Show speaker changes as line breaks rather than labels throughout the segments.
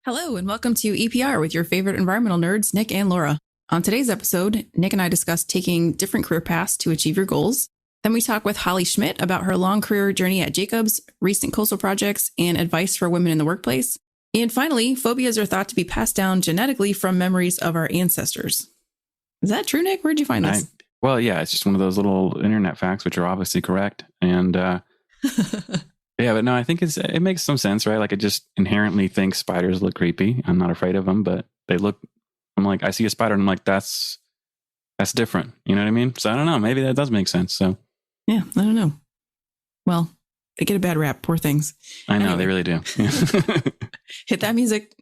Hello, and welcome to EPR with your favorite environmental nerds, Nic and Laura. On today's episode, Nic and I discuss taking different career paths to achieve your goals. Then we talk with Hollie Schmidt about her long career journey at Jacobs, recent coastal projects, and advice for women in the workplace. And finally, phobias are thought to be passed down genetically from memories of our ancestors. Is that true, Nic? Where'd you find this?
Well, yeah, it's just one of those little internet facts, which are obviously correct. And yeah, but no, I think it makes some sense, right? Like, I just inherently think spiders look creepy. I'm not afraid of them, but I'm like, I see a spider and I'm like, that's different. You know what I mean? So I don't know. Maybe that does make sense. So
yeah, I don't know. Well, they get a bad rap. Poor things.
I know, they really do.
Hit that music.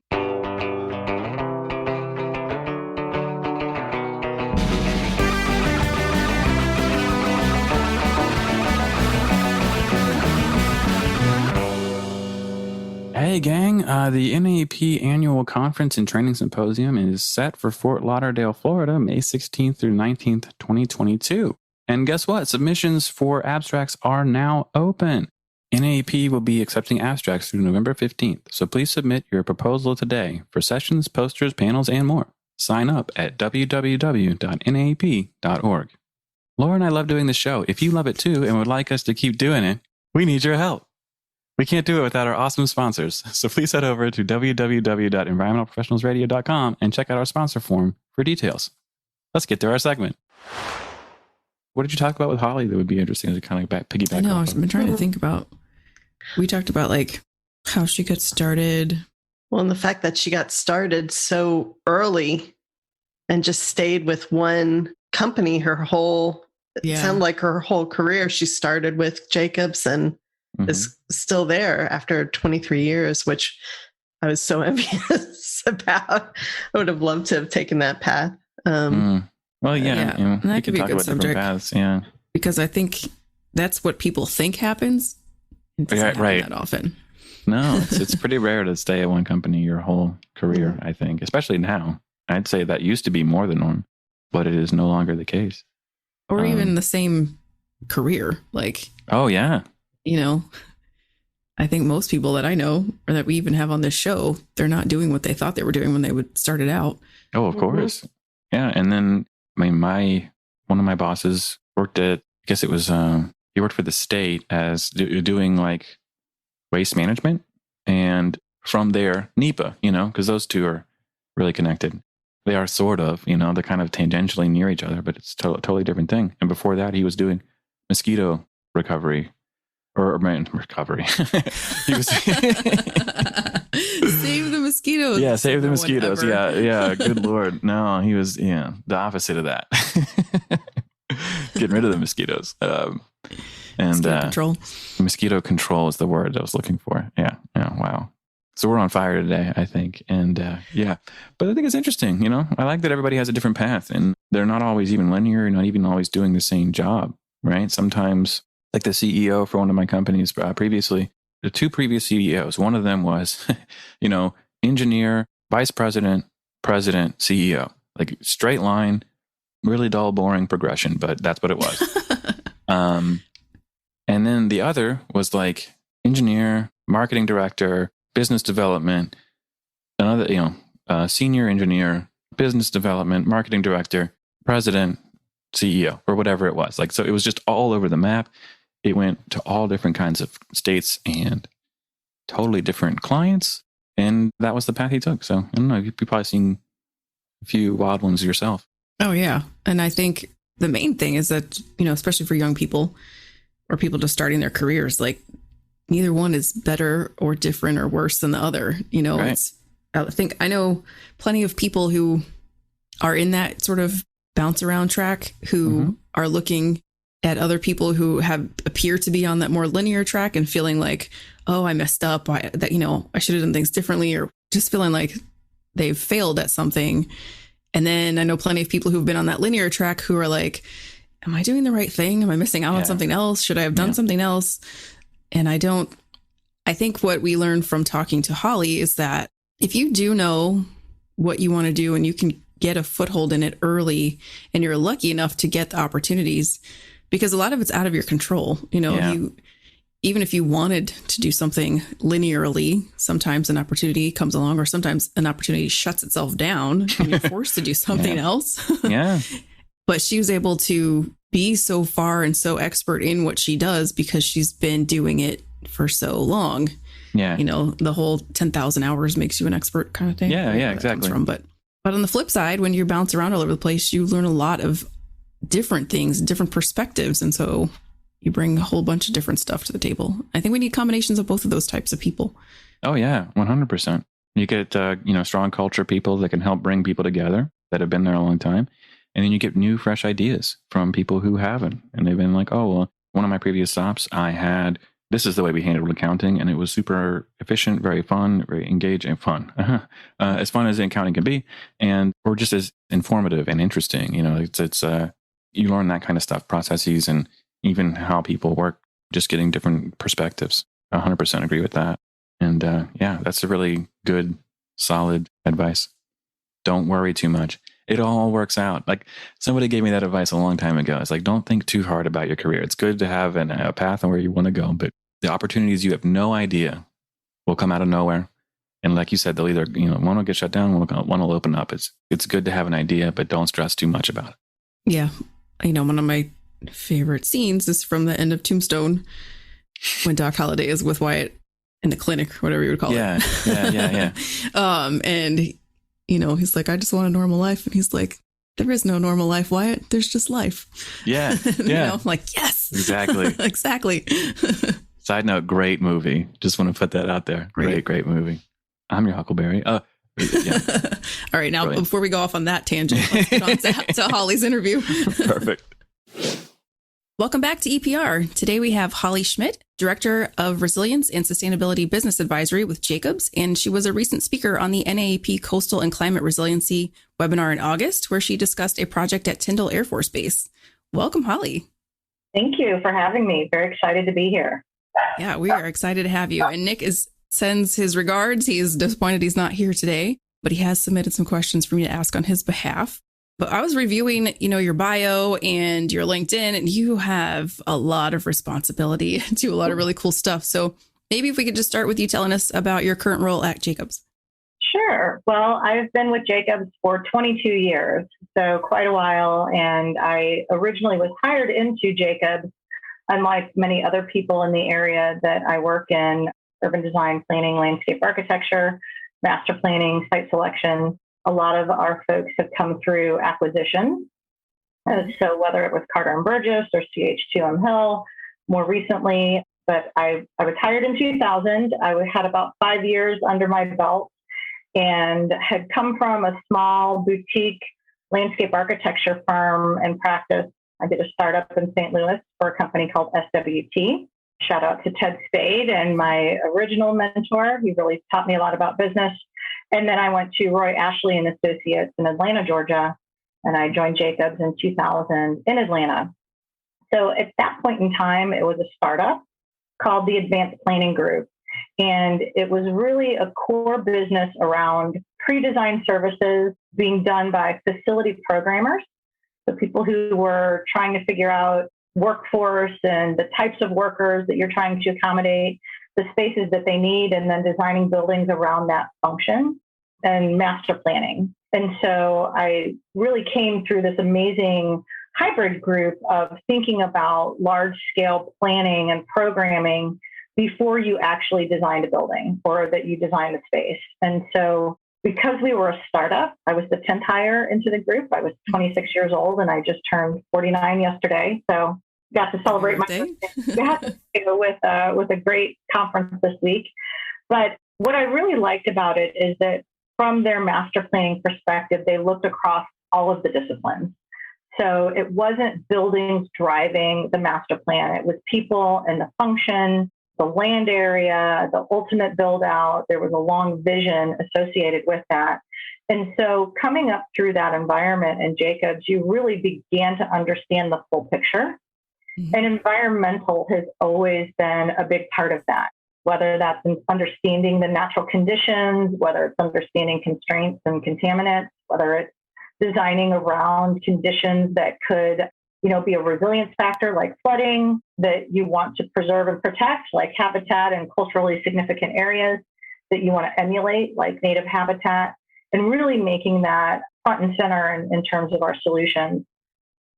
Hey, gang. The NAEP Annual Conference and Training Symposium is set for Fort Lauderdale, Florida, May 16th through 19th, 2022. And guess what? Submissions for abstracts are now open. NAEP will be accepting abstracts through November 15th, so please submit your proposal today for sessions, posters, panels, and more. Sign up at www.naep.org. Laura and I love doing this show. If you love it too and would like us to keep doing it, we need your help. We can't do it without our awesome sponsors, so please head over to www.environmentalprofessionalsradio.com and check out our sponsor form for details. Let's get to our segment. What did you talk about with Hollie that would be interesting to kind of piggyback?
I know, I've been trying to think about. We talked about like how she got started.
Well, and the fact that she got started so early and just stayed with one company it sounded like her whole career. She started with Jacobs and is still there after 23 years, which I was so envious about. I would have loved to have taken that path.
Well, yeah.
And that could be a good subject.
Paths, yeah.
Because I think that's what people think happens. It doesn't happen that often.
No, it's pretty rare to stay at one company your whole career, I think, especially now. I'd say that used to be more the norm, but it is no longer the case.
Or even the same career. Like,
oh, yeah.
You know, I think most people that I know or that we even have on this show, they're not doing what they thought they were doing when they started out.
Oh, of course. Yeah. And then, I mean, one of my bosses worked at, I guess it was, he worked for the state as doing like waste management. And from there, NEPA, because those two are really connected. They are sort of, they're kind of tangentially near each other, but it's a totally different thing. And before that, he was doing mosquito recovery. Or recovery. He was
save the mosquitoes.
Yeah, save the mosquitoes. Yeah. Good Lord. No, he was the opposite of that. Getting rid of the mosquitoes.
Mosquito control.
Mosquito control is the word I was looking for. Yeah. Wow. So we're on fire today, I think. And but I think it's interesting. I like that everybody has a different path, and they're not always even linear. Not even always doing the same job. Right? Sometimes. Like the CEO for one of my companies previously, the two previous CEOs, one of them was, engineer, vice president, president, CEO, like straight line, really dull, boring progression, but that's what it was. And then the other was like engineer, marketing director, business development, another, senior engineer, business development, marketing director, president, CEO, or whatever it was. Like, so it was just all over the map. It went to all different kinds of states and totally different clients. And that was the path he took. So I don't know, you've probably seen a few wild ones yourself.
Oh, yeah. And I think the main thing is that, especially for young people or people just starting their careers, like neither one is better or different or worse than the other.
Right.
I know plenty of people who are in that sort of bounce around track who are looking at other people who appear to be on that more linear track and feeling like, oh, I messed up, I should have done things differently, or just feeling like they've failed at something. And then I know plenty of people who've been on that linear track who are like, am I doing the right thing? Am I missing out on something else? Should I have done something else? And I think what we learned from talking to Hollie is that if you do know what you want to do and you can get a foothold in it early and you're lucky enough to get the opportunities, because a lot of it's out of your control. even if you wanted to do something linearly, sometimes an opportunity comes along, or sometimes an opportunity shuts itself down and you're forced to do something else.
Yeah.
But she was able to be so far and so expert in what she does because she's been doing it for so long.
Yeah.
The whole 10,000 hours makes you an expert kind of thing.
Yeah, exactly.
But on the flip side, when you bounce around all over the place, you learn a lot of different things, different perspectives. And so you bring a whole bunch of different stuff to the table. I think we need combinations of both of those types of people.
Oh, yeah, 100%. You get, strong culture people that can help bring people together that have been there a long time. And then you get new, fresh ideas from people who haven't. And they've been like, oh, well, one of my previous stops, this is the way we handled accounting. And it was super efficient, very fun, very engaging, fun. As fun as accounting can be. Or just as informative and interesting. It's you learn that kind of stuff, processes, and even how people work, just getting different perspectives. 100% agree with that. And that's a really good, solid advice. Don't worry too much. It all works out. Like somebody gave me that advice a long time ago. It's like, don't think too hard about your career. It's good to have a path on where you want to go, but the opportunities you have no idea will come out of nowhere. And like you said, they'll either, one will get shut down, one will open up. It's good to have an idea, but don't stress too much about it.
Yeah. One of my favorite scenes is from the end of Tombstone when Doc Holliday is with Wyatt in the clinic, whatever you would call it.
Yeah.
And he's like, I just want a normal life. And he's like, there is no normal life, Wyatt. There's just life.
Yeah.
I'm like, yes.
Exactly.
Exactly.
Side note, great movie. Just want to put that out there. Great movie. I'm your Huckleberry. Yeah.
All right. Now, brilliant. Before we go off on that tangent, let's get on to Hollie's interview.
Perfect.
Welcome back to EPR. Today we have Hollie Schmidt, Director of Resilience and Sustainability Business Advisory with Jacobs, and she was a recent speaker on the NAEP Coastal and Climate Resiliency webinar in August, where she discussed a project at Tyndall Air Force Base. Welcome, Hollie.
Thank you for having me. Very excited to be here.
Yeah, we are excited to have you. And Nick sends his regards. He's disappointed he's not here today, but he has submitted some questions for me to ask on his behalf. But I was reviewing, your bio and your LinkedIn, and you have a lot of responsibility to do a lot of really cool stuff. So maybe if we could just start with you telling us about your current role at Jacobs.
Sure. Well, I've been with Jacobs for 22 years, so quite a while. And I originally was hired into Jacobs, unlike many other people in the area that I work in, urban design, planning, landscape architecture, master planning, site selection. A lot of our folks have come through acquisition. So whether it was Carter and Burgess or CH2M Hill, more recently, but I was hired in 2000. I had about 5 years under my belt and had come from a small boutique landscape architecture firm and practice. I did a startup in St. Louis for a company called SWT. Shout out to Ted Spade and my original mentor. He really taught me a lot about business. And then I went to Roy Ashley and Associates in Atlanta, Georgia, and I joined Jacobs in 2000 in Atlanta. So at that point in time, it was a startup called the Advanced Planning Group. And it was really a core business around pre-design services being done by facility programmers, so people who were trying to figure out workforce and the types of workers that you're trying to accommodate, the spaces that they need, and then designing buildings around that function and master planning. And so I really came through this amazing hybrid group of thinking about large scale planning and programming before you actually designed a building or that you designed the space. And so because we were a startup, I was the 10th hire into the group. I was 26 years old and I just turned 49 yesterday. So got to celebrate my birthday with a great conference this week. But what I really liked about it is that from their master planning perspective, they looked across all of the disciplines. So it wasn't buildings driving the master plan. It was people and the function, the land area, the ultimate build out. There was a long vision associated with that. And so coming up through that environment in Jacobs, you really began to understand the full picture. Mm-hmm. And environmental has always been a big part of that, whether that's in understanding the natural conditions, whether it's understanding constraints and contaminants, whether it's designing around conditions that could, be a resilience factor like flooding that you want to preserve and protect, like habitat and culturally significant areas that you want to emulate, like native habitat, and really making that front and center in terms of our solutions.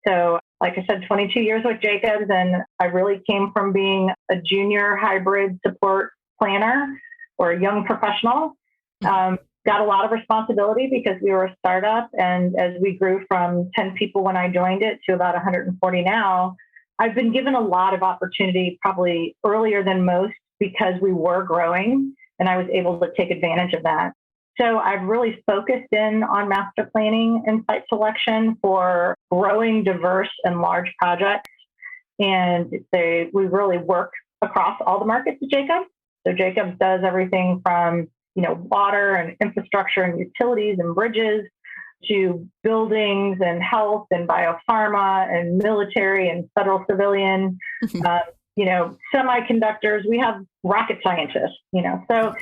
So, like I said, 22 years with Jacobs, and I really came from being a junior hybrid support planner or a young professional. Got a lot of responsibility because we were a startup. And as we grew from 10 people when I joined it to about 140 now, I've been given a lot of opportunity, probably earlier than most, because we were growing and I was able to take advantage of that. So I've really focused in on master planning and site selection for growing, diverse, and large projects. And we really work across all the markets at Jacobs. So Jacobs does everything from water and infrastructure and utilities and bridges to buildings and health and biopharma and military and federal civilian, semiconductors. We have rocket scientists, so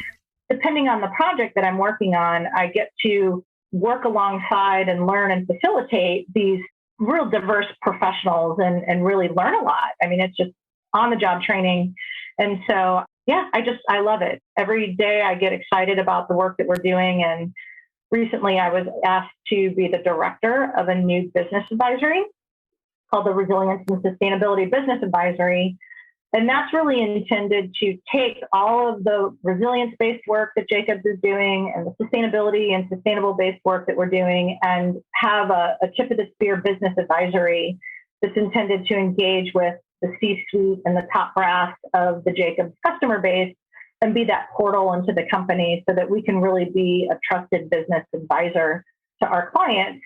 depending on the project that I'm working on, I get to work alongside and learn and facilitate these real diverse professionals and really learn a lot. I mean, it's just on the job training. And so yeah, I love it. Every day I get excited about the work that we're doing. And recently I was asked to be the director of a new business advisory called the Resilience and Sustainability Business Advisory. And that's really intended to take all of the resilience-based work that Jacobs is doing and the sustainability and sustainable-based work that we're doing and have a tip of the spear business advisory that's intended to engage with the C-suite and the top brass of the Jacobs customer base and be that portal into the company so that we can really be a trusted business advisor to our clients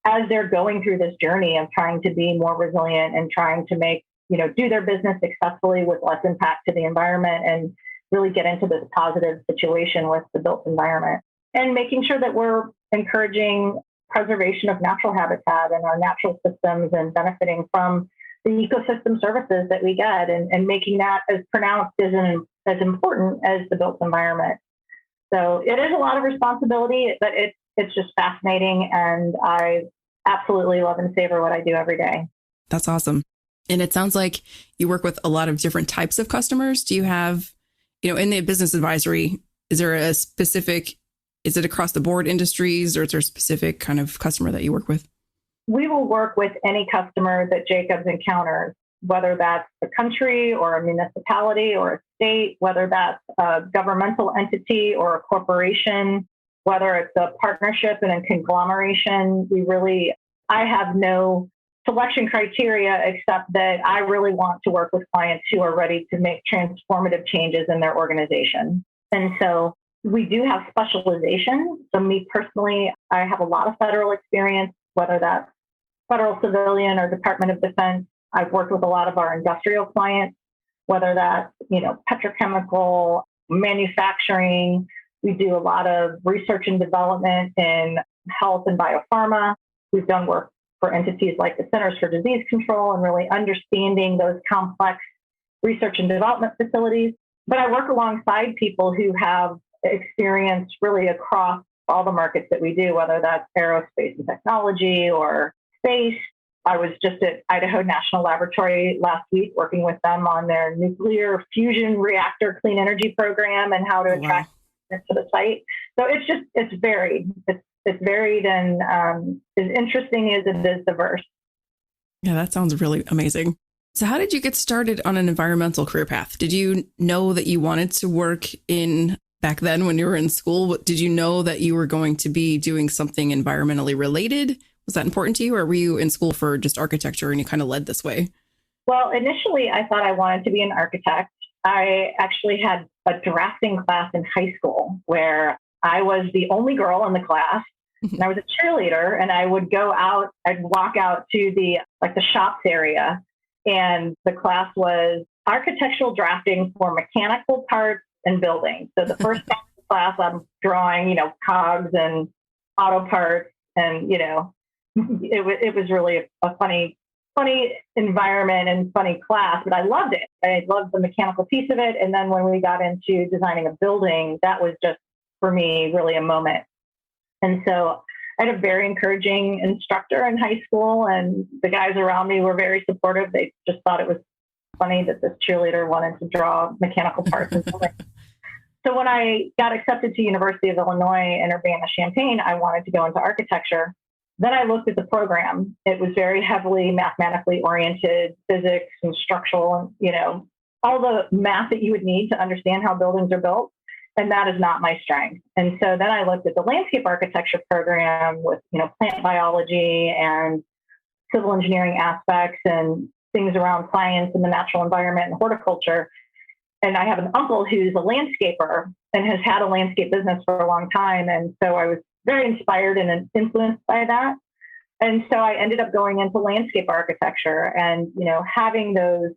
as they're going through this journey of trying to be more resilient and trying to make, do their business successfully with less impact to the environment and really get into this positive situation with the built environment and making sure that we're encouraging preservation of natural habitat and our natural systems and benefiting from the ecosystem services that we get and making that as pronounced as important as the built environment. So it is a lot of responsibility, but it's just fascinating. And I absolutely love and savor what I do every day.
That's awesome. And it sounds like you work with a lot of different types of customers. Do you have, in the business advisory, is it across the board industries or is there a specific kind of customer that you work with?
We will work with any customer that Jacobs encounters, whether that's a country or a municipality or a state, whether that's a governmental entity or a corporation, whether it's a partnership and a conglomeration. I have no selection criteria except that I really want to work with clients who are ready to make transformative changes in their organization. And so we do have specialization. So me personally, I have a lot of federal experience, whether that's federal civilian or Department of Defense. I've worked with a lot of our industrial clients, whether that's, petrochemical, manufacturing. We do a lot of research and development in health and biopharma. We've done work for entities like the Centers for Disease Control and really understanding those complex research and development facilities. But I work alongside people who have experience really across all the markets that we do, whether that's aerospace and technology or space. I was just at Idaho National Laboratory last week working with them on their nuclear fusion reactor clean energy program and how to attract to the site. So it's varied. It's varied and as interesting as it is diverse.
Yeah, that sounds really amazing. So how did you get started on an environmental career path? Did you know that you wanted to work back then when you were in school? Did you know that you were going to be doing something environmentally related? Was that important to you, or were you in school for just architecture and you kind of led this way?
Well, initially I thought I wanted to be an architect. I actually had a drafting class in high school where I was the only girl in the class and I was a cheerleader, and I would I'd walk out to the shops area, and the class was architectural drafting for mechanical parts and buildings. So the first class I'm drawing, cogs and auto parts, and it was really a funny environment and funny class, but I loved it. I loved the mechanical piece of it. And then when we got into designing a building, that was just for me really a moment. And so I had a very encouraging instructor in high school, and the guys around me were very supportive. They just thought it was funny that this cheerleader wanted to draw mechanical parts. So when I got accepted to University of Illinois in Urbana-Champaign, I wanted to go into architecture. Then I looked at the program. It was very heavily mathematically oriented, physics and structural, and, all the math that you would need to understand how buildings are built. And that is not my strength. And so then I looked at the landscape architecture program with, plant biology and civil engineering aspects and things around science and the natural environment and horticulture. And I have an uncle who's a landscaper and has had a landscape business for a long time. And so I was very inspired and influenced by that. And so I ended up going into landscape architecture and, having those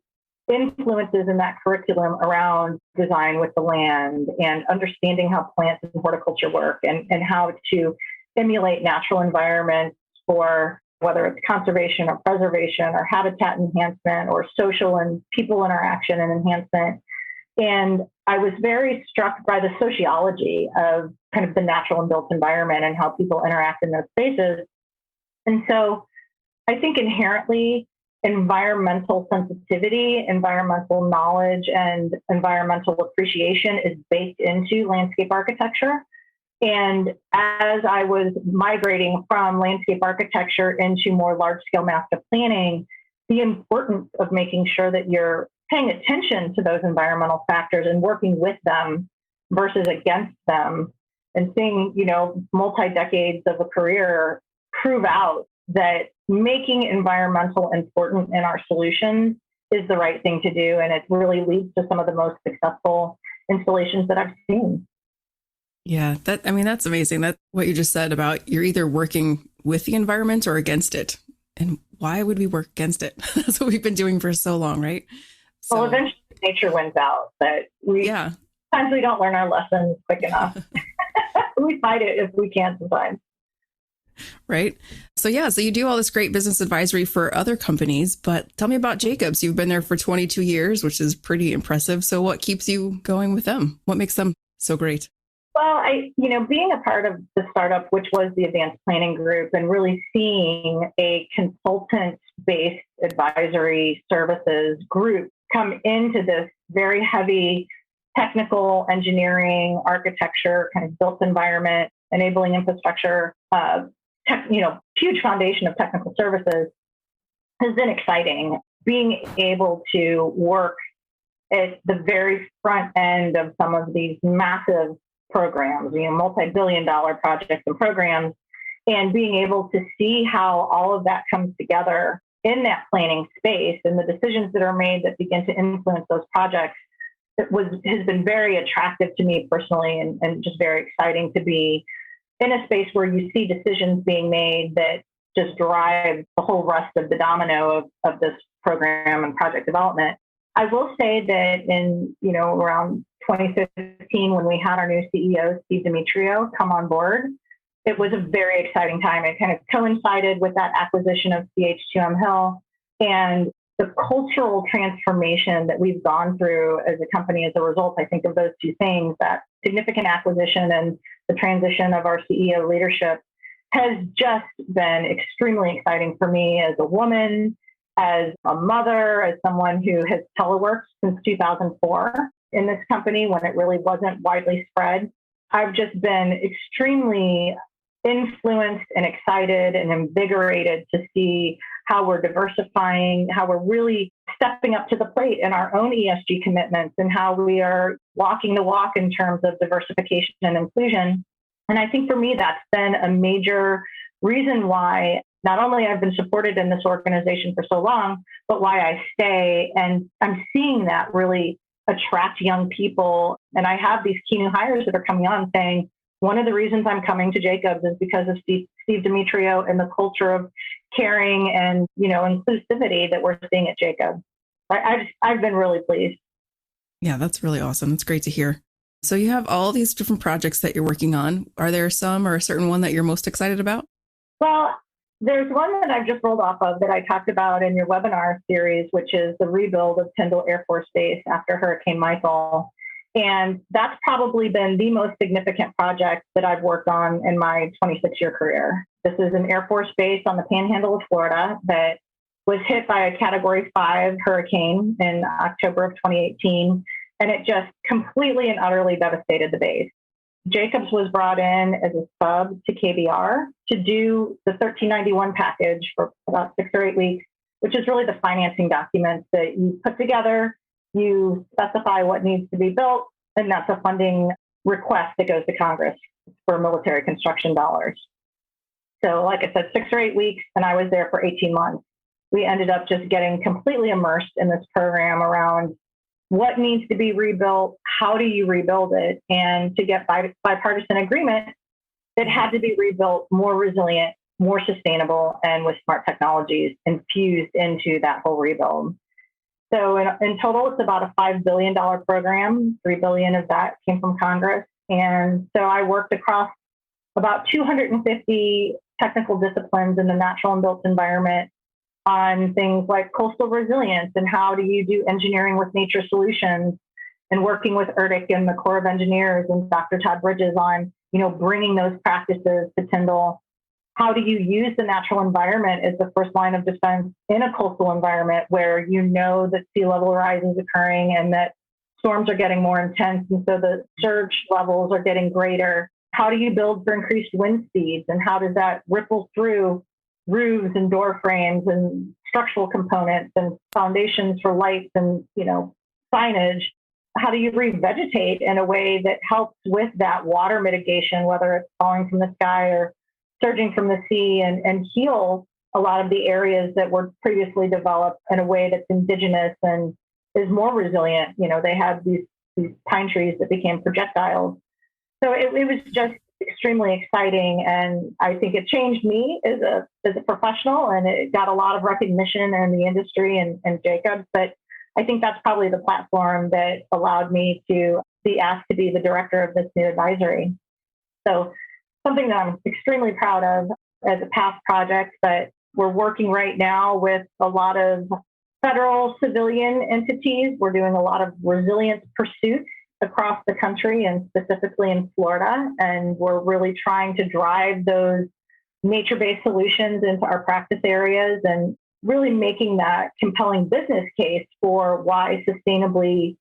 influences in that curriculum around design with the land and understanding how plants and horticulture work and how to emulate natural environments for whether it's conservation or preservation or habitat enhancement or social and people interaction and enhancement. And I was very struck by the sociology of kind of the natural and built environment and how people interact in those spaces. And so I think inherently environmental sensitivity, environmental knowledge, and environmental appreciation is baked into landscape architecture. And as I was migrating from landscape architecture into more large-scale master planning, the importance of making sure that you're paying attention to those environmental factors and working with them versus against them, and seeing, multi-decades of a career prove out that making environmental important in our solutions is the right thing to do. And it really leads to some of the most successful installations that I've seen.
Yeah, that's amazing. That's what you just said about you're either working with the environment or against it. And why would we work against it? That's what we've been doing for so long, right? So,
well, eventually nature wins out, but sometimes we don't learn our lessons quick enough. We fight it if we can sometimes.
Right. So you do all this great business advisory for other companies, but tell me about Jacobs. You've been there for 22 years, which is pretty impressive. So what keeps you going with them? What makes them so great?
Well, being a part of the startup, which was the advanced planning group, and really seeing a consultant-based advisory services group come into this very heavy technical engineering, architecture, kind of built environment, enabling infrastructure, huge foundation of technical services has been exciting. Being able to work at the very front end of some of these massive programs, multi-billion-dollar projects and programs, and being able to see how all of that comes together in that planning space and the decisions that are made that begin to influence those projects has been very attractive to me personally, and just very exciting to be in a space where you see decisions being made that just drive the whole rest of the domino of this program and project development. I will say that in, around 2015, when we had our new CEO, Steve Demetrio, come on board, it was a very exciting time. It kind of coincided with that acquisition of CH2M Hill and the cultural transformation that we've gone through as a company as a result, I think, of those two things. That significant acquisition and the transition of our CEO leadership has just been extremely exciting for me as a woman, as a mother, as someone who has teleworked since 2004 in this company when it really wasn't widely spread. I've just been extremely influenced and excited and invigorated to see how we're diversifying, how we're really stepping up to the plate in our own ESG commitments, and how we are walking the walk in terms of diversification and inclusion. And I think for me, that's been a major reason why not only I've been supported in this organization for so long, but why I stay. And I'm seeing that really attract young people. And I have these key new hires that are coming on saying, one of the reasons I'm coming to Jacobs is because of Steve Demetrio and the culture of caring and, inclusivity that we're seeing at Jacobs. I've been really pleased.
Yeah, that's really awesome. That's great to hear. So you have all these different projects that you're working on. Are there some or a certain one that you're most excited about?
Well, there's one that I've just rolled off of that I talked about in your webinar series, which is the rebuild of Tyndall Air Force Base after Hurricane Michael. And that's probably been the most significant project that I've worked on in my 26-year career. This is an Air Force base on the panhandle of Florida that was hit by a Category 5 hurricane in October of 2018, and it just completely and utterly devastated the base. Jacobs was brought in as a sub to KBR to do the 1391 package for about 6 or 8 weeks, which is really the financing documents that you put together, you specify what needs to be built, and that's a funding request that goes to Congress for military construction dollars. So like I said, 6 or 8 weeks, and I was there for 18 months. We ended up just getting completely immersed in this program around what needs to be rebuilt, how do you rebuild it, and to get bipartisan agreement, it had to be rebuilt more resilient, more sustainable, and with smart technologies infused into that whole rebuild. So in total, it's about a $5 billion program. $3 billion of that came from Congress. And so I worked across about 250 technical disciplines in the natural and built environment on things like coastal resilience and how do you do engineering with nature solutions, and working with ERDIC and the Corps of Engineers and Dr. Todd Bridges on, bringing those practices to Tyndall. How do you use the natural environment as the first line of defense in a coastal environment where that sea level rise is occurring and that storms are getting more intense, and so the surge levels are getting greater? How do you build for increased wind speeds, and how does that ripple through roofs and door frames and structural components and foundations for lights and, signage? How do you revegetate in a way that helps with that water mitigation, whether it's falling from the sky or surging from the sea, and heal a lot of the areas that were previously developed in a way that's indigenous and is more resilient? They had these pine trees that became projectiles. So it was just extremely exciting, and I think it changed me as a professional, and it got a lot of recognition in the industry and Jacobs. But I think that's probably the platform that allowed me to be asked to be the director of this new advisory. So something that I'm extremely proud of as a past project, but we're working right now with a lot of federal civilian entities. We're doing a lot of resilience pursuits across the country and specifically in Florida. And we're really trying to drive those nature-based solutions into our practice areas and really making that compelling business case for why sustainably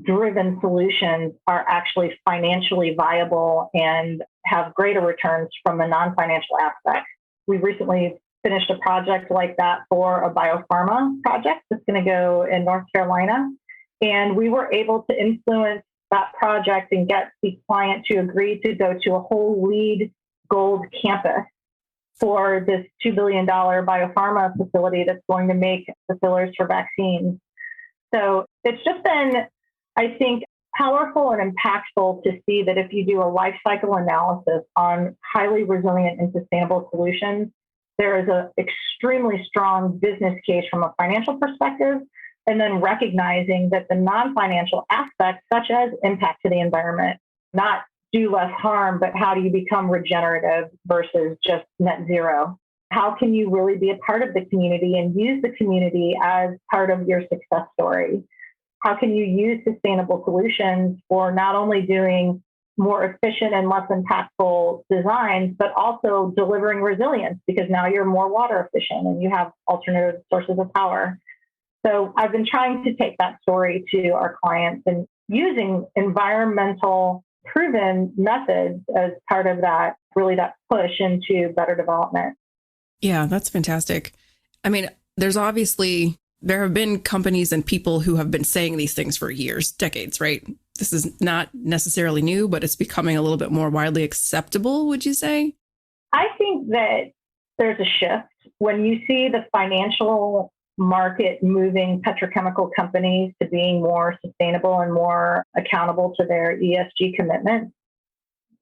driven solutions are actually financially viable and have greater returns from the non-financial aspects. We recently finished a project like that for a biopharma project that's going to go in North Carolina. And we were able to influence that project and get the client to agree to go to a whole LEED Gold campus for this $2 billion biopharma facility that's going to make the fillers for vaccines. So it's just been, I think, powerful and impactful to see that if you do a life cycle analysis on highly resilient and sustainable solutions, there is an extremely strong business case from a financial perspective, and then recognizing that the non-financial aspects, such as impact to the environment, not do less harm, but how do you become regenerative versus just net zero? How can you really be a part of the community and use the community as part of your success story? How can you use sustainable solutions for not only doing more efficient and less impactful designs, but also delivering resilience, because now you're more water efficient and you have alternative sources of power. So I've been trying to take that story to our clients and using environmental proven methods as part of that, really that push into better development.
Yeah, that's fantastic. I mean, there have been companies and people who have been saying these things for years, decades, right? This is not necessarily new, but it's becoming a little bit more widely acceptable, would you say?
I think that there's a shift when you see the financial market moving petrochemical companies to being more sustainable and more accountable to their ESG commitments.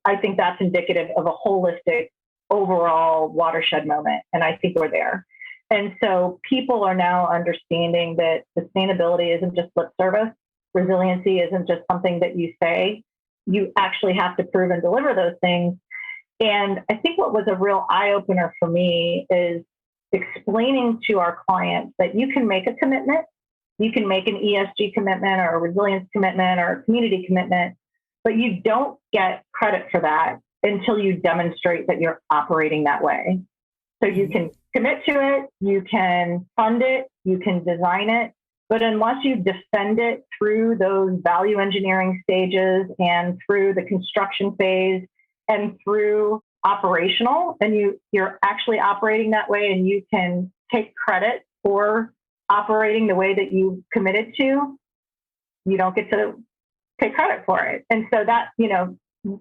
I think that's indicative of a holistic overall watershed moment. And I think we're there. And so people are now understanding that sustainability isn't just lip service. Resiliency isn't just something that you say. You actually have to prove and deliver those things. And I think what was a real eye-opener for me is explaining to our clients that you can make a commitment, you can make an ESG commitment or a resilience commitment or a community commitment, but you don't get credit for that until you demonstrate that you're operating that way. So you can commit to it, you can fund it, you can design it, but unless you defend it through those value engineering stages and through the construction phase and through operational, and you're actually operating that way and you can take credit for operating the way that you committed to, you don't get to take credit for it. And so that,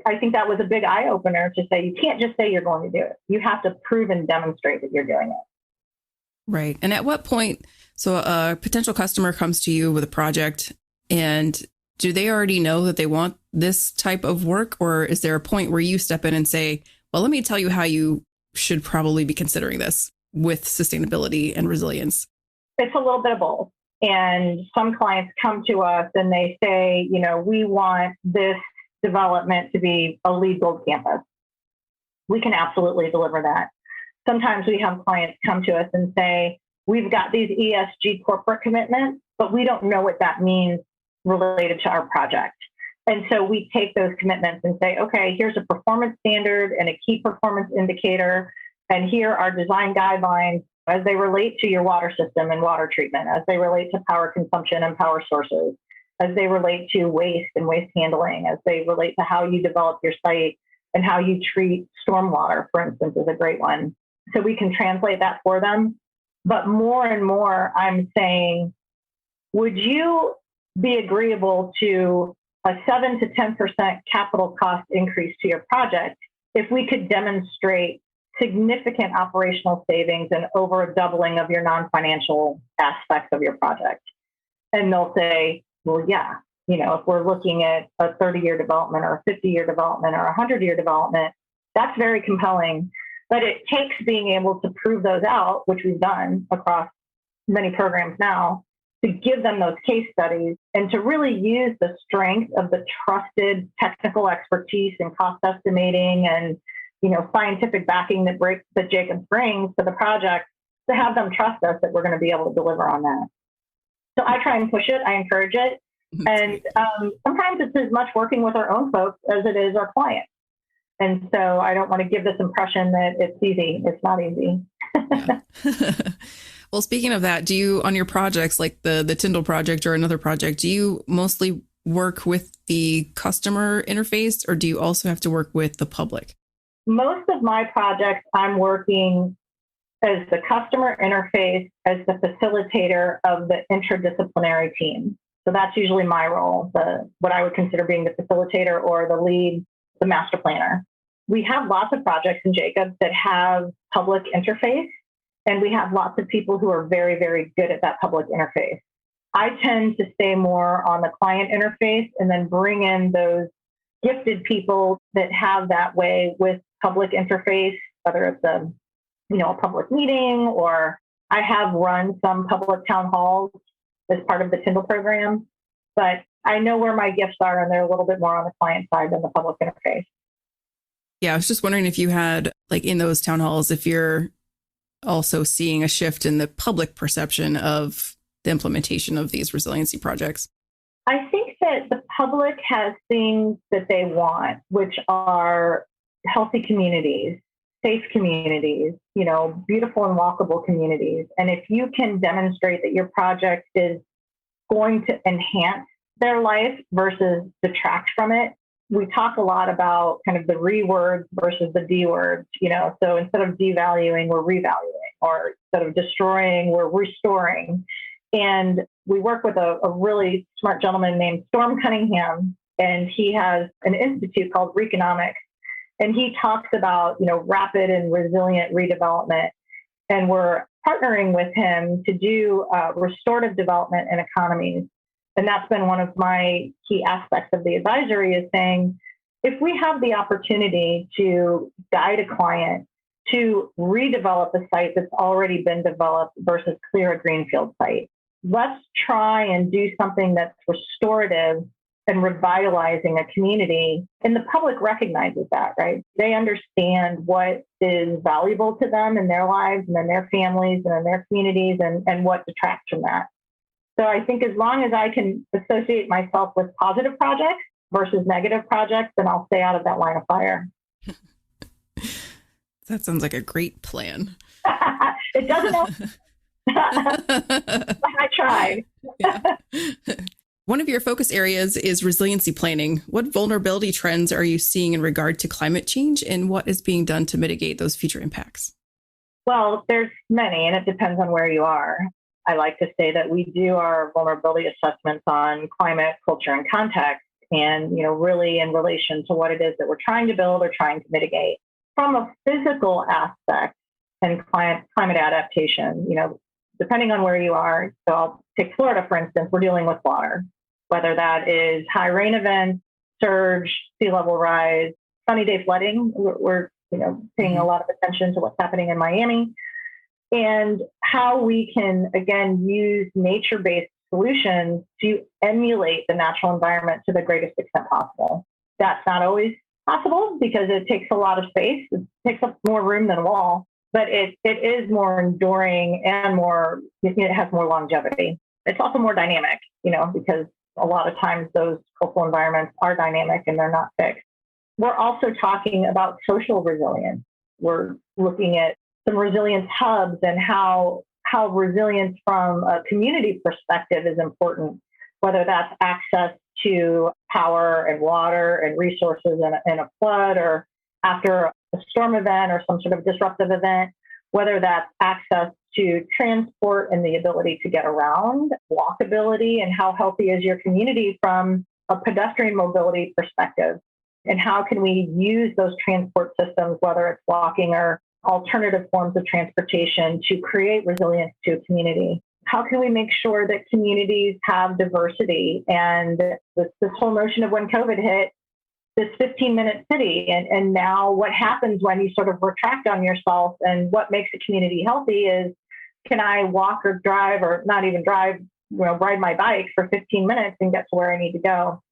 I think that was a big eye opener to say, you can't just say you're going to do it. You have to prove and demonstrate that you're doing it.
Right. And at what point, so a potential customer comes to you with a project, and do they already know that they want this type of work? Or is there a point where you step in and say, well, let me tell you how you should probably be considering this with sustainability and resilience?
It's a little bit of both. And some clients come to us and they say, we want this development to be a LEED Gold campus. We can absolutely deliver that. Sometimes we have clients come to us and say, we've got these ESG corporate commitments, but we don't know what that means related to our project. And so we take those commitments and say, okay, here's a performance standard and a key performance indicator, and here are design guidelines as they relate to your water system and water treatment, as they relate to power consumption and power sources, as they relate to waste and waste handling, as they relate to how you develop your site and how you treat stormwater, for instance, is a great one. So we can translate that for them. But more and more, I'm saying, would you be agreeable to a 7 to 10% capital cost increase to your project if we could demonstrate significant operational savings and over a doubling of your non-financial aspects of your project? And they'll say, well, yeah, if we're looking at a 30-year development or a 50-year development or a 100-year development, that's very compelling. But it takes being able to prove those out, which we've done across many programs now, to give them those case studies and to really use the strength of the trusted technical expertise and cost estimating and scientific backing that Jacobs brings to the project, to have them trust us that we're going to be able to deliver on that. So I try and push it. I encourage it. And sometimes it's as much working with our own folks as it is our clients. And so I don't want to give this impression that it's easy. It's not easy.
Well, speaking of that, do you, on your projects, like the Tyndall project or another project, do you mostly work with the customer interface, or do you also have to work with the public?
Most of my projects, I'm working as the customer interface, as the facilitator of the interdisciplinary team. So that's usually my role, what I would consider being the facilitator or the lead, the master planner. We have lots of projects in Jacobs that have public interface, and we have lots of people who are very, very good at that public interface. I tend to stay more on the client interface and then bring in those gifted people that have that way with public interface, whether it's a public meeting, or I have run some public town halls as part of the Tyndall program, but I know where my gifts are, and they're a little bit more on the client side than the public interface.
Yeah, I was just wondering if you had, like, in those town halls, if you're also seeing a shift in the public perception of the implementation of these resiliency projects.
I think that the public has things that they want, which are healthy communities, safe communities, beautiful and walkable communities. And if you can demonstrate that your project is going to enhance their life versus detract from it, we talk a lot about kind of the re words versus the D words, so instead of devaluing, we're revaluing, or instead of destroying, we're restoring. And we work with a really smart gentleman named Storm Cunningham, and he has an institute called Reconomics. And he talks about, rapid and resilient redevelopment. And we're partnering with him to do restorative development in economies. And that's been one of my key aspects of the advisory, is saying, if we have the opportunity to guide a client to redevelop a site that's already been developed versus clear a greenfield site, let's try and do something that's restorative and revitalizing a community. And the public recognizes that, right? They understand what is valuable to them in their lives and in their families and in their communities, and what detracts from that. So I think as long as I can associate myself with positive projects versus negative projects, then I'll stay out of that line of fire.
That sounds like a great plan.
It doesn't help. I tried.
Yeah. One of your focus areas is resiliency planning. What vulnerability trends are you seeing in regard to climate change, and what is being done to mitigate those future impacts?
Well, there's many, and it depends on where you are. I like to say that we do our vulnerability assessments on climate, culture, and context, and really in relation to what it is that we're trying to build or trying to mitigate. From a physical aspect and climate adaptation, depending on where you are. So I'll take Florida, for instance, we're dealing with water, whether that is high rain events, surge, sea level rise, sunny day flooding. We're paying a lot of attention to what's happening in Miami, and how we can, again, use nature-based solutions to emulate the natural environment to the greatest extent possible. That's not always possible because it takes a lot of space. It takes up more room than a wall, but it is more enduring and it has more longevity. It's also more dynamic, because a lot of times those coastal environments are dynamic and they're not fixed. We're also talking about social resilience. We're looking at some resilience hubs and how resilience from a community perspective is important, whether that's access to power and water and resources in a flood or after a storm event or some sort of disruptive event, whether that's access to transport and the ability to get around, walkability, and how healthy is your community from a pedestrian mobility perspective. And how can we use those transport systems, whether it's walking or alternative forms of transportation, to create resilience to a community? How can we make sure that communities have diversity? And this whole notion of when COVID hit, this 15-minute city, and now what happens when you sort of retract on yourself, and what makes a community healthy is, can I walk or drive, or not even drive, ride my bike for 15 minutes and get to where I need to go?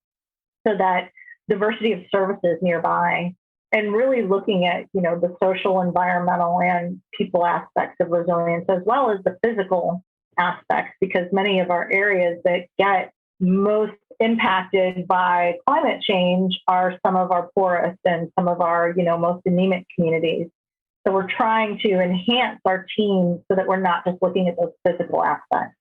So that diversity of services nearby, and really looking at, the social, environmental, and people aspects of resilience, as well as the physical aspects, because many of our areas that get most impacted by climate change are some of our poorest and some of our, most anemic communities. So we're trying to enhance our team so that we're not just looking at those physical aspects.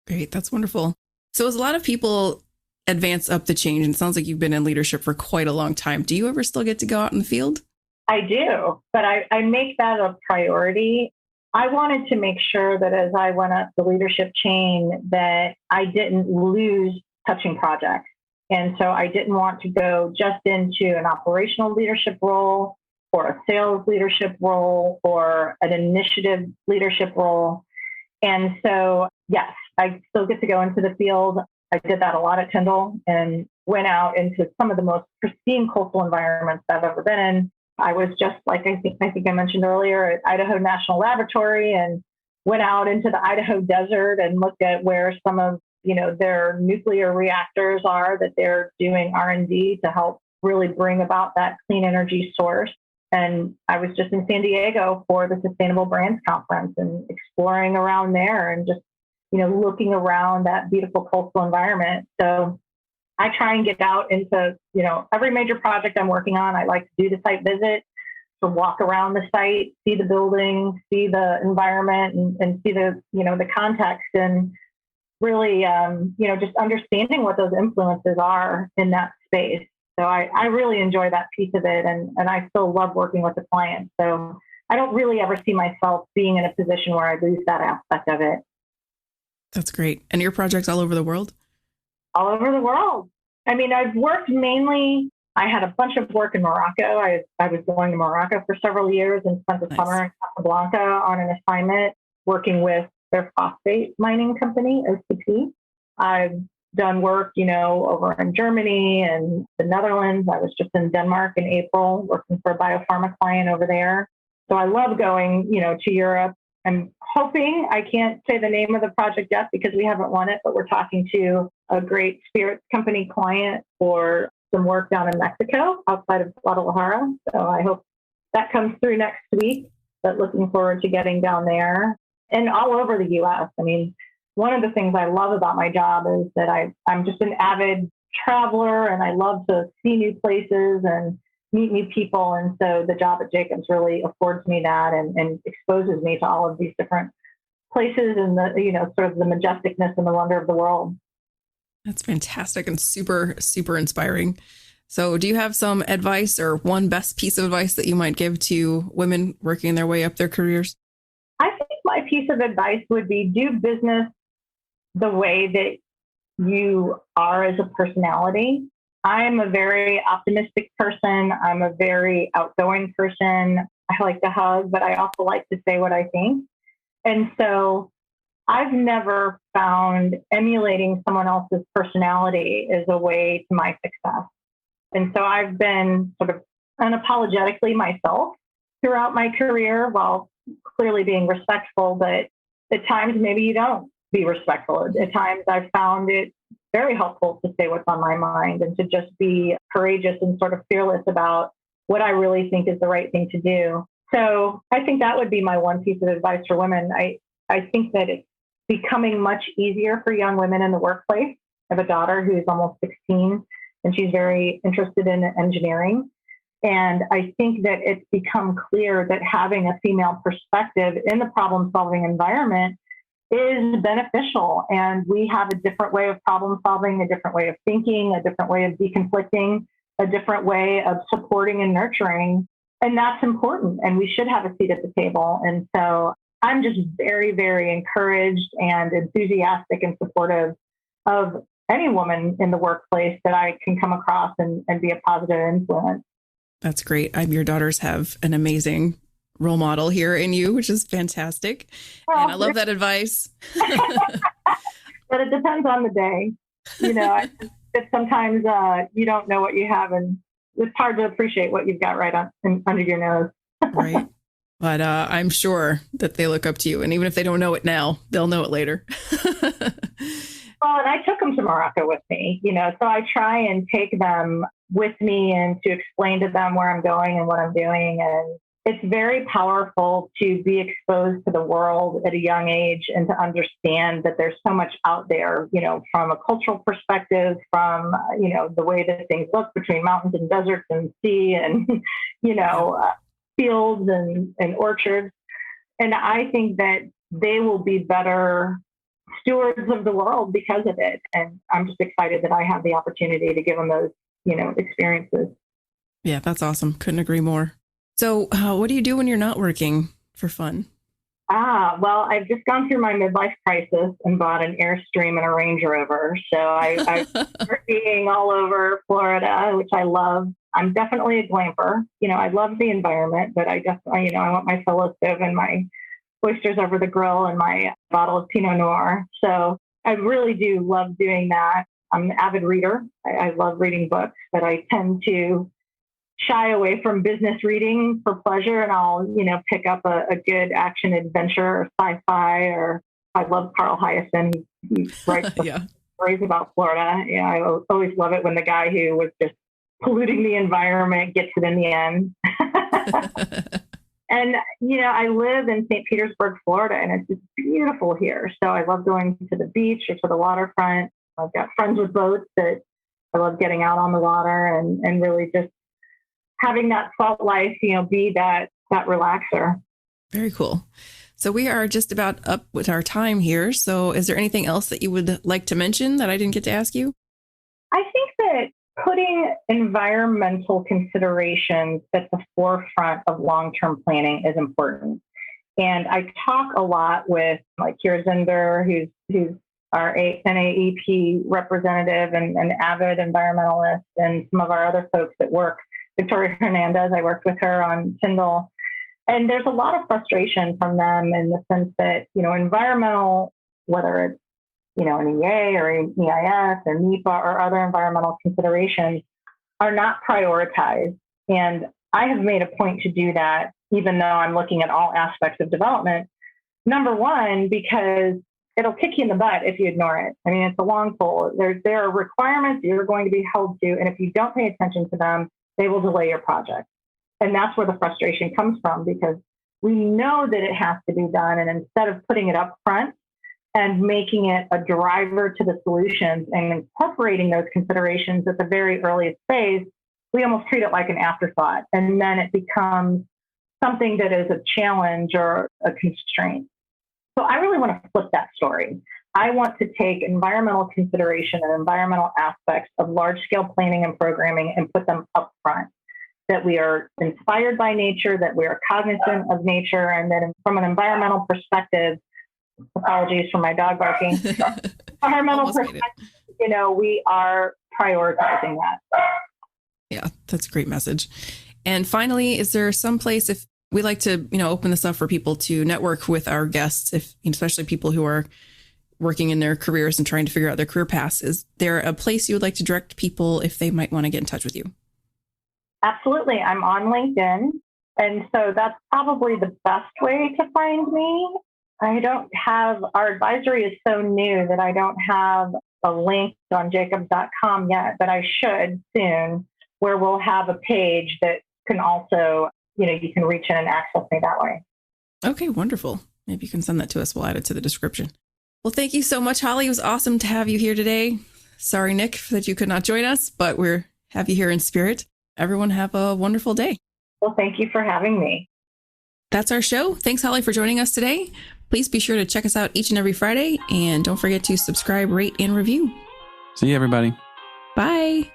Great. That's wonderful. So as a lot of people advance up the change, and it sounds like you've been in leadership for quite a long time, do you ever still get to go out in the field?
I do, but I make that a priority. I wanted to make sure that as I went up the leadership chain, that I didn't lose touching projects. And so I didn't want to go just into an operational leadership role or a sales leadership role or an initiative leadership role. And so, yes, I still get to go into the field. I did that a lot at Tyndall and went out into some of the most pristine coastal environments I've ever been in. I was just like, I think I mentioned earlier, at Idaho National Laboratory, and went out into the Idaho desert and looked at where some of, their nuclear reactors are that they're doing R&D to help really bring about that clean energy source. And I was just in San Diego for the Sustainable Brands Conference and exploring around there and just, looking around that beautiful coastal environment. So I try and get out into, every major project I'm working on. I like to do the site visit, to walk around the site, see the building, see the environment, and see the, the context, and really, just understanding what those influences are in that space. So I really enjoy that piece of it, and I still love working with the clients. So I don't really ever see myself being in a position where I lose that aspect of it.
That's great. And your projects all over the world?
All over the world. I mean, I've worked mainly, I had a bunch of work in Morocco. I was going to Morocco for several years and spent the summer in Casablanca on an assignment working with their phosphate mining company, OCP. I've done work, over in Germany and the Netherlands. I was just in Denmark in April working for a biopharma client over there. So I love going, to Europe. I'm hoping, I can't say the name of the project yet because we haven't won it, but we're talking to a great spirits company client for some work down in Mexico outside of Guadalajara. So I hope that comes through next week, but looking forward to getting down there and all over the U.S. I mean, one of the things I love about my job is that I'm just an avid traveler, and I love to see new places and meet new people. And so the job at Jacobs really affords me that and exposes me to all of these different places and the, sort of the majesticness and the wonder of the world.
That's fantastic and super, super inspiring. So do you have some advice or one best piece of advice that you might give to women working their way up their careers?
I think my piece of advice would be do business the way that you are as a personality. I'm a very optimistic person. I'm a very outgoing person. I like to hug, but I also like to say what I think. And so I've never found emulating someone else's personality as a way to my success. And so I've been sort of unapologetically myself throughout my career while clearly being respectful, but at times maybe you don't be respectful. At times I've found it very helpful to say what's on my mind and to just be courageous and sort of fearless about what I really think is the right thing to do. So I think that would be my one piece of advice for women. I think that it's becoming much easier for young women in the workplace. I have a daughter who's almost 16 and she's very interested in engineering. And I think that it's become clear that having a female perspective in the problem-solving environment is beneficial. And we have a different way of problem solving, a different way of thinking, a different way of deconflicting, a different way of supporting and nurturing. And that's important. And we should have a seat at the table. And so I'm just very, very encouraged and enthusiastic and supportive of any woman in the workplace that I can come across and be a positive influence.
That's great. Your daughters have an amazing role model here in you, which is fantastic. Well, and I love that advice.
But it depends on the day. It's sometimes you don't know what you have, and it's hard to appreciate what you've got right under your nose.
Right. But I'm sure that they look up to you. And even if they don't know it now, they'll know it later.
Well, and I took them to Morocco with me, so I try and take them with me and to explain to them where I'm going and what I'm doing. And it's very powerful to be exposed to the world at a young age and to understand that there's so much out there, from a cultural perspective, from, the way that things look between mountains and deserts and sea and, fields and orchards. And I think that they will be better stewards of the world because of it. And I'm just excited that I have the opportunity to give them those, experiences.
Yeah, that's awesome. Couldn't agree more. So what do you do when you're not working for fun?
Well, I've just gone through my midlife crisis and bought an Airstream and a Range Rover. So I'm being all over Florida, which I love. I'm definitely a glamper. I love the environment, but I definitely, I want my solo stove and my oysters over the grill and my bottle of Pinot Noir. So I really do love doing that. I'm an avid reader. I love reading books, but I tend to shy away from business reading for pleasure. And I'll, pick up a good action adventure or sci-fi, or I love Carl Hyacin. He writes stories about Florida. I always love it when the guy who was just polluting the environment gets it in the end. And, I live in St. Petersburg, Florida, and it's just beautiful here. So I love going to the beach or to the waterfront. I've got friends with boats that I love getting out on the water and really just having that salt life, be that relaxer. Very cool.
So we are just about up with our time here. So is there anything else that you would like to mention that I didn't get to ask you?
I think that putting environmental considerations at the forefront of long-term planning is important. And I talk a lot with like Kira Zinder, who's our NAEP representative and an avid environmentalist, and some of our other folks at work. Victoria Hernandez, I worked with her on Tyndall. And there's a lot of frustration from them in the sense that, environmental, whether it's, an EA or an EIS or NEPA or other environmental considerations, are not prioritized. And I have made a point to do that, even though I'm looking at all aspects of development. Number one, because it'll kick you in the butt if you ignore it. I mean, it's a long pole. There are requirements you're going to be held to, and if you don't pay attention to them, they will delay your project. And that's where the frustration comes from, because we know that it has to be done. And instead of putting it up front and making it a driver to the solutions and incorporating those considerations at the very earliest phase, we almost treat it like an afterthought. And then it becomes something that is a challenge or a constraint. So I really want to flip that story. I want to take environmental consideration and environmental aspects of large-scale planning and programming and put them up front. That we are inspired by nature, that we are cognizant of nature, and then from an environmental perspective, apologies for my dog barking, environmental perspective, we are prioritizing that.
Yeah, that's a great message. And finally, is there some place, if we like to, open this up for people to network with our guests, especially people who are working in their careers and trying to figure out their career paths, is there a place you would like to direct people if they might want to get in touch with you?
Absolutely. I'm on LinkedIn. And so that's probably the best way to find me. Our advisory is so new that I don't have a link on jacobs.com yet, but I should soon, where we'll have a page that can also, you can reach in and access me that way. Okay,
wonderful. Maybe you can send that to us. We'll add it to the description. Well, thank you so much, Hollie. It was awesome to have you here today. Sorry, Nic, that you could not join us, but we're have you here in spirit. Everyone have a wonderful day.
Well, thank you for having me.
That's our show. Thanks, Hollie, for joining us today. Please be sure to check us out each and every Friday. And don't forget to subscribe, rate, and review.
See you, everybody.
Bye.